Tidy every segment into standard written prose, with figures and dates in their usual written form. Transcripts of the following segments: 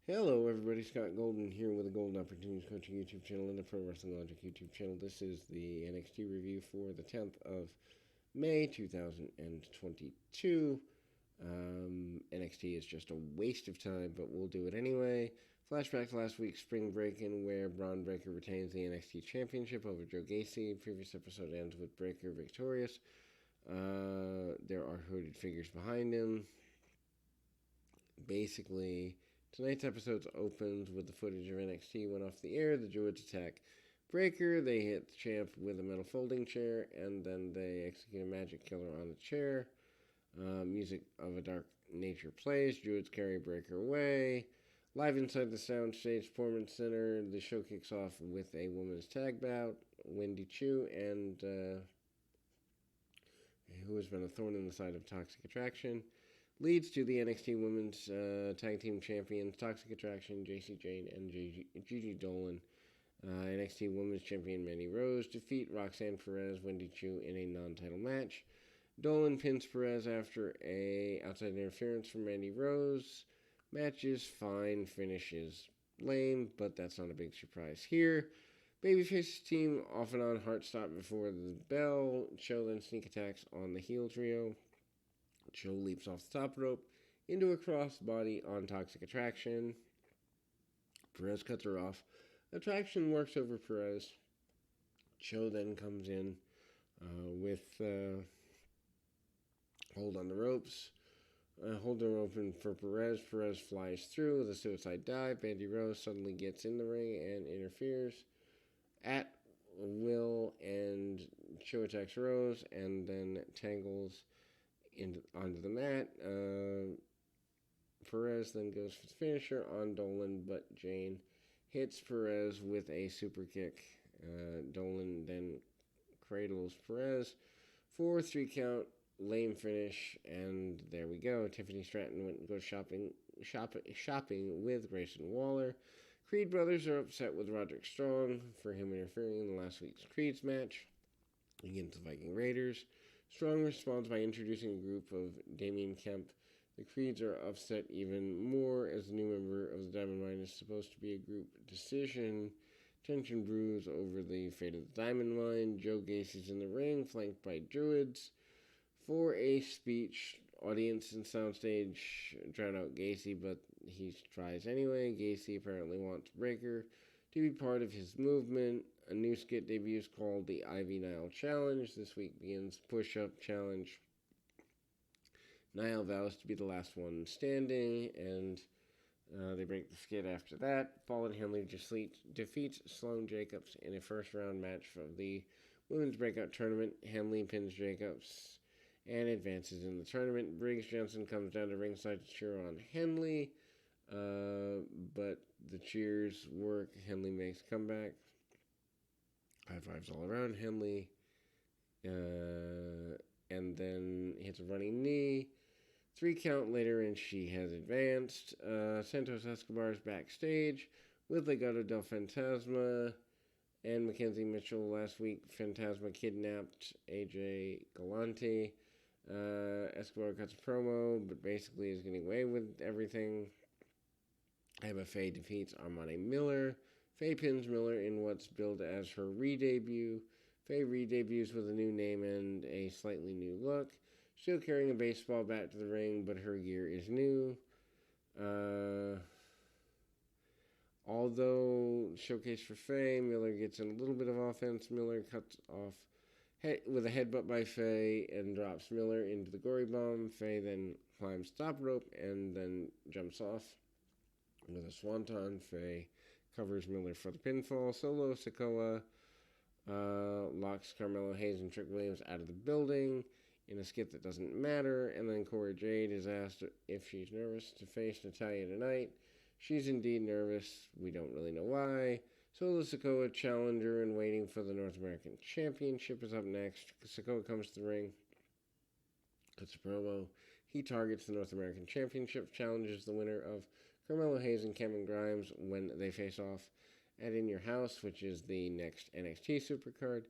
Hello, everybody. Scott Golden here with the Golden Opportunities Coaching YouTube channel and the Pro Wrestling Logic YouTube channel. This is the NXT review for the 10th of May 2022. NXT is just a waste of time, but we'll do it anyway. Flashback to last week's Spring Break-In, where Braun Breaker retains the NXT Championship over Joe Gacy. Previous episode ends with Breaker victorious. There are hooded figures behind him. Basically, tonight's episode opens with the footage of NXT went off the air. The Druids attack Breaker. They hit the champ with a metal folding chair, and then they execute a magic killer on the chair. Music of a dark nature plays. Druids carry Breaker away. Live inside the soundstage performance center, the show kicks off with a women's tag bout. Wendy Chu and who has been a thorn in the side of Toxic Attraction, leads to the NXT Women's Tag Team Champions, Toxic Attraction, Jacy Jayne, and Gigi Dolan. NXT Women's Champion Mandy Rose defeat Roxanne Perez, Wendy Chu in a non-title match. Dolan pins Perez after a outside interference from Mandy Rose. Match is fine, finish is lame, but that's not a big surprise here. Babyface's team off and on heart stop before the bell. Cho then sneak attacks on the heel trio. Cho leaps off the top rope into a crossbody on Toxic Attraction. Perez cuts her off. Attraction works over Perez. Cho then comes in with hold on the ropes. Hold her open for Perez. Perez flies through with a suicide dive. Mandy Rose suddenly gets in the ring and interferes at will, and Cho attacks Rose and then tangles onto the mat. Perez then goes for the finisher on Dolan, but Jayne hits Perez with a super kick. Dolan then cradles Perez for a 3 count, lame finish, and there we go. Tiffany Stratton went and goes shopping with Grayson Waller. Creed brothers are upset with Roderick Strong for him interfering in last week's Creed's match against the Viking Raiders. Strong responds by introducing a group of Damien Kemp. The Creeds are upset even more as the new member of the Diamond Mine is supposed to be a group decision. Tension brews over the fate of the Diamond Mine. Joe Gacy's in the ring, flanked by Druids. For a speech, audience and soundstage drown out Gacy, but he tries anyway. Gacy apparently wants Breaker to be part of his movement. A new skit debuts called the Ivy Nile Challenge. This week begins Push-Up Challenge. Nile vows to be the last one standing, and they break the skid after that. Fallen Henley defeats Sloane Jacobs in a first-round match for the Women's Breakout Tournament. Henley pins Jacobs and advances in the tournament. Briggs Jensen comes down to ringside to cheer on Henley, but the cheers work. Henley makes a comeback. High fives all around Henley, and then hits a running knee. 3 count later, and she has advanced. Santos Escobar is backstage with Legado del Fantasma and Mackenzie Mitchell. Last week, Fantasma kidnapped AJ Galante. Escobar cuts a promo, but basically is getting away with everything. Emma Faye defeats Armani Miller. Faye pins Miller in what's billed as her re-debut. Faye re-debuts with a new name and a slightly new look. Still carrying a baseball bat to the ring, but her gear is new. Although showcase for Faye, Miller gets in a little bit of offense. Miller cuts off with a headbutt by Faye and drops Miller into the gory bomb. Faye then climbs top rope and then jumps off with a swanton. Faye covers Miller for the pinfall. Solo Sikoa locks Carmelo Hayes and Trick Williams out of the building in a skit that doesn't matter, and then Cora Jade is asked if she's nervous to face Natalya tonight. She's indeed nervous. We don't really know why. Solo Sikoa, challenger and waiting for the North American Championship, is up next. Sikoa comes to the ring, cuts a promo. He targets the North American Championship, challenges the winner of Carmelo Hayes and Cameron Grimes when they face off at In Your House, which is the next NXT Supercard.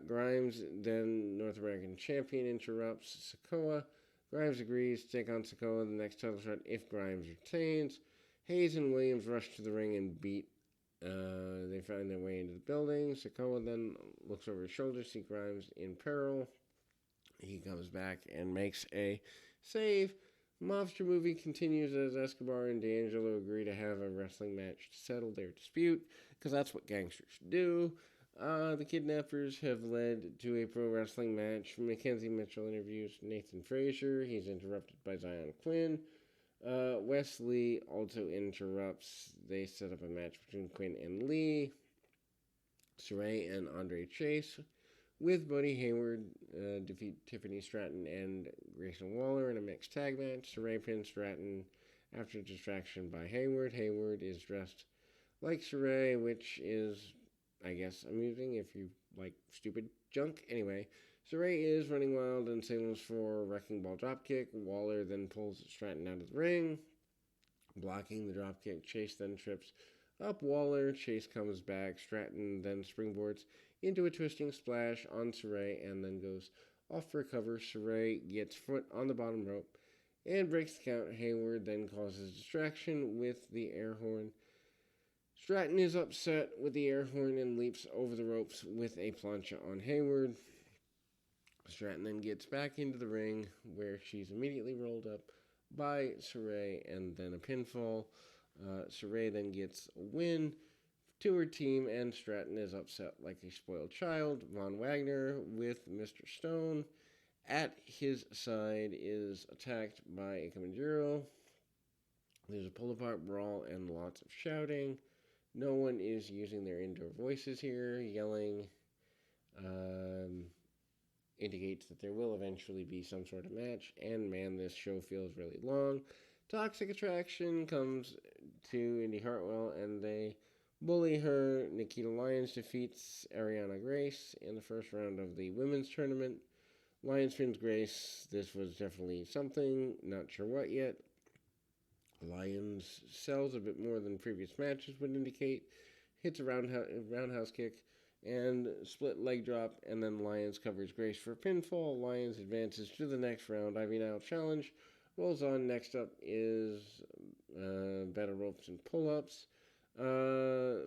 Grimes, then North American Champion, interrupts Sikoa. Grimes agrees to take on Sikoa the next title shot if Grimes retains. Hayes and Williams rush to the ring and beat. They find their way into the building. Sikoa then looks over his shoulder, see Grimes in peril. He comes back and makes a save. Mobster movie continues as Escobar and D'Angelo agree to have a wrestling match to settle their dispute, because that's what gangsters do. The kidnappers have led to a pro wrestling match. Mackenzie Mitchell interviews Nathan Frazier. He's interrupted by Zion Quinn. Wesley also interrupts. They set up a match between Quinn and Lee. Saray and Andre Chase with Buddy Hayward defeat Tiffany Stratton and Grayson Waller in a mixed tag match. Saray pins Stratton after distraction by Hayward. Hayward is dressed like Saray, which is, I guess, amusing if you like stupid junk. Anyway, Saray is running wild and signals for a wrecking ball dropkick. Waller then pulls Stratton out of the ring, blocking the dropkick. Chase then trips up Waller. Chase comes back. Stratton then springboards into a twisting splash on Saray and then goes off for a cover. Saray gets foot on the bottom rope and breaks the count. Hayward then causes distraction with the air horn. Stratton is upset with the air horn and leaps over the ropes with a plancha on Hayward. Stratton then gets back into the ring where she's immediately rolled up by Saray and then a pinfall. Saray then gets a win to her team, and Stratton is upset like a spoiled child. Von Wagner with Mr. Stone at his side is attacked by a Kilimanjaro. There's a pull-apart brawl and lots of shouting. No one is using their indoor voices here. Yelling indicates that there will eventually be some sort of match. And man, this show feels really long. Toxic Attraction comes to Indy Hartwell and they bully her. Nikita Lyons defeats Ariana Grace in the first round of the women's tournament. Lyons pins Grace. This was definitely something. Not sure what yet. Lyons sells a bit more than previous matches would indicate. Hits a roundhouse kick and split leg drop, and then Lyons covers Grace for a pinfall. Lyons advances to the next round. Ivy Nile challenge rolls on. Next up is battle ropes and pull-ups.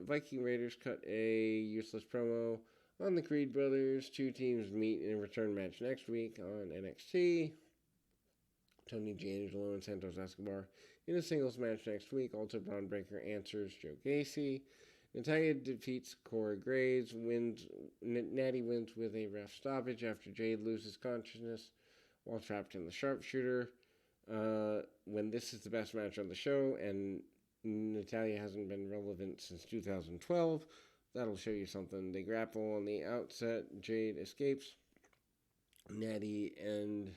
Viking Raiders cut a useless promo on the Creed brothers. Two teams meet in a return match next week on NXT. Tony D'Angelo and Santos Escobar in a singles match next week. Also, Braun Breaker answers Joe Gacy. Natalya defeats Corey Graves. Natty wins with a ref stoppage after Jade loses consciousness while trapped in the sharpshooter. When this is the best match on the show, and Natalya hasn't been relevant since 2012, that'll show you something. They grapple on the outset. Jade escapes Natty and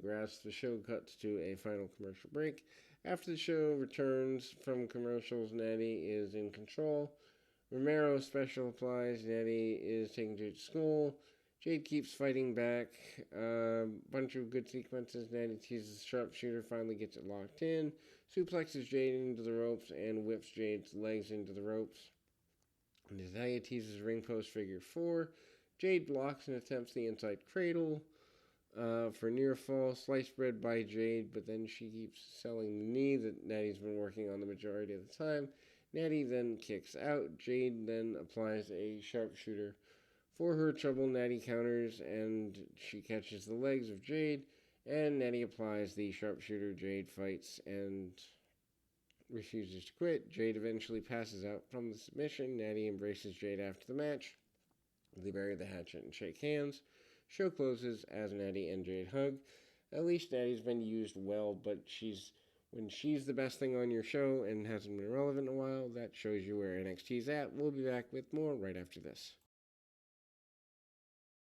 grasps. The show cuts to a final commercial break. After the show returns from commercials, Natty is in control. Romero special applies. Natty is taken to school. Jade keeps fighting back. Bunch of good sequences. Natty teases the sharpshooter, finally gets it locked in. Suplexes Jade into the ropes and whips Jade's legs into the ropes. Natalya teases ring post figure 4. Jade blocks and attempts the inside cradle for near fall. Slice bread by Jade, but then she keeps selling the knee that Natty's been working on the majority of the time. Natty then kicks out. Jade then applies a sharpshooter for her trouble. Natty counters and she catches the legs of Jade, and Natty applies the sharpshooter. Jade fights and refuses to quit. Jade eventually passes out from the submission. Natty embraces Jade after the match. They bury the hatchet and shake hands. Show closes as Natty and Jade hug. At least Natty's been used well, but when she's the best thing on your show and hasn't been relevant in a while, that shows you where NXT's at. We'll be back with more right after this.